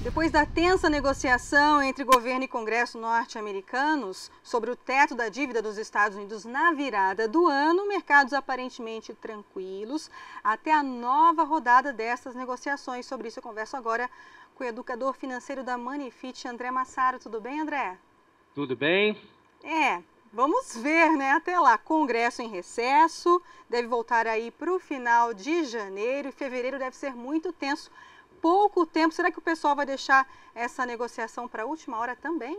Depois da tensa negociação entre governo e Congresso norte-americanos sobre o teto da dívida dos Estados Unidos na virada do ano, mercados aparentemente tranquilos até a nova rodada dessas negociações. Sobre isso eu converso agora com o educador financeiro da Manifit, André Massaro. Tudo bem, André? Tudo bem? Vamos ver, né? Até lá, Congresso em recesso, deve voltar aí para o final de janeiro e fevereiro deve ser muito tenso. Pouco tempo, será que o pessoal vai deixar essa negociação para a última hora também?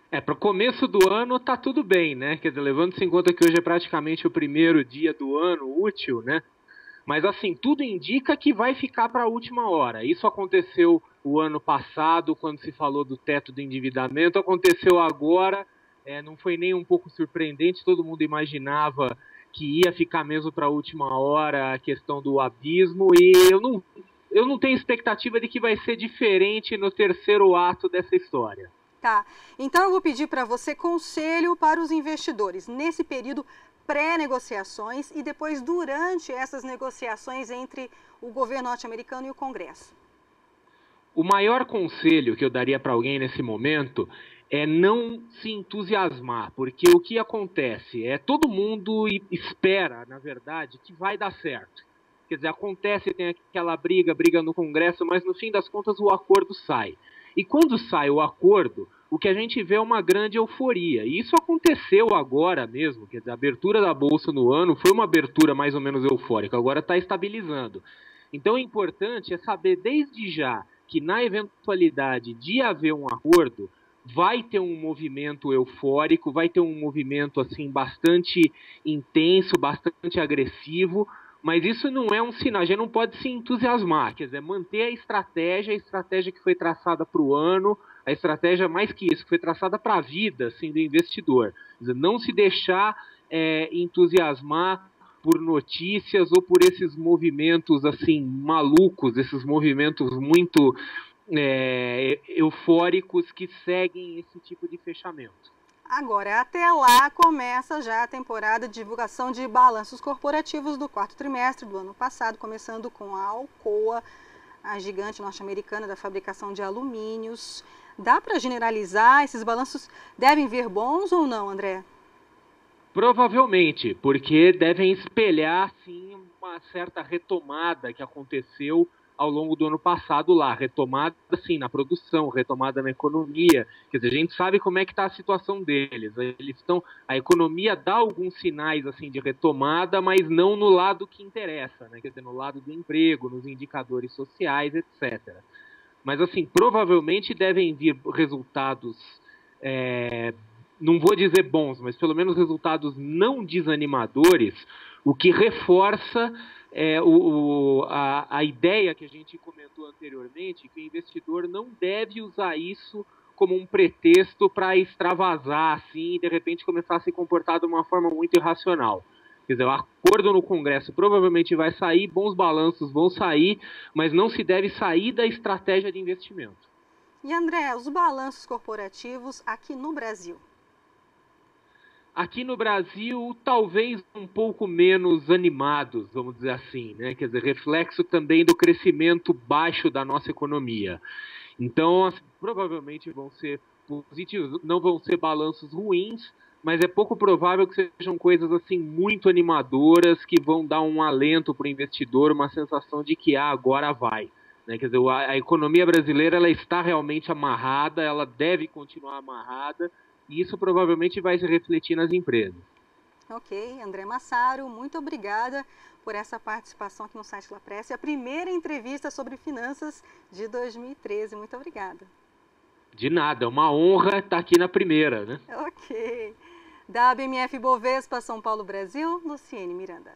Para o começo do ano tá tudo bem, né? Quer dizer, levando-se em conta que hoje é praticamente o primeiro dia do ano útil, né? Mas assim, tudo indica que vai ficar para a última hora. Isso aconteceu o ano passado, quando se falou do teto do endividamento, aconteceu agora, não foi nem um pouco surpreendente, todo mundo imaginava que ia ficar mesmo para a última hora a questão do abismo, e eu não tenho expectativa de que vai ser diferente no terceiro ato dessa história. Tá, então eu vou pedir para você conselho para os investidores nesse período pré-negociações e depois durante essas negociações entre o governo norte-americano e o Congresso. O maior conselho que eu daria para alguém nesse momento é não se entusiasmar, porque o que acontece é todo mundo espera, na verdade, que vai dar certo. Quer dizer, acontece, tem aquela briga no Congresso, mas no fim das contas o acordo sai. E quando sai o acordo, o que a gente vê é uma grande euforia. E isso aconteceu agora mesmo, quer dizer, a abertura da Bolsa no ano foi uma abertura mais ou menos eufórica, agora está estabilizando. Então o importante é saber desde já que na eventualidade de haver um acordo, vai ter um movimento eufórico, vai ter um movimento assim bastante intenso, bastante agressivo, mas isso não é um sinal, a gente não pode se entusiasmar, quer dizer, manter a estratégia que foi traçada para o ano, a estratégia mais que isso, que foi traçada para a vida assim, do investidor. Quer dizer, não se deixar entusiasmar por notícias ou por esses movimentos assim malucos, esses movimentos muito eufóricos que seguem esse tipo de fechamento. Agora, até lá começa já a temporada de divulgação de balanços corporativos do quarto trimestre do ano passado, começando com a Alcoa, a gigante norte-americana da fabricação de alumínios. Dá para generalizar? Esses balanços devem vir bons ou não, André? Provavelmente, porque devem espelhar sim uma certa retomada que aconteceu ao longo do ano passado lá, retomada sim na produção, retomada na economia. Quer dizer, a gente sabe como é que está a situação deles. A economia dá alguns sinais assim de retomada, mas não no lado que interessa, né? Quer dizer, no lado do emprego, nos indicadores sociais, etc. Mas assim, provavelmente devem vir resultados não vou dizer bons, mas pelo menos resultados não desanimadores, o que reforça a ideia que a gente comentou anteriormente, que o investidor não deve usar isso como um pretexto para extravasar assim, e de repente começar a se comportar de uma forma muito irracional. Quer dizer, o acordo no Congresso provavelmente vai sair, bons balanços vão sair, mas não se deve sair da estratégia de investimento. E André, os balanços corporativos aqui no Brasil? Aqui no Brasil, talvez um pouco menos animados, vamos dizer assim, né? Quer dizer, reflexo também do crescimento baixo da nossa economia. Então, assim, provavelmente vão ser positivos, não vão ser balanços ruins, mas é pouco provável que sejam coisas assim muito animadoras que vão dar um alento para o investidor, uma sensação de que agora vai. Né? Quer dizer, a economia brasileira ela está realmente amarrada, ela deve continuar amarrada, e isso provavelmente vai se refletir nas empresas. Ok, André Massaro, muito obrigada por essa participação aqui no site La Presse, a primeira entrevista sobre finanças de 2013. Muito obrigada. De nada, é uma honra estar aqui na primeira, né? Ok. Da BMF Bovespa, São Paulo, Brasil, Luciene Miranda.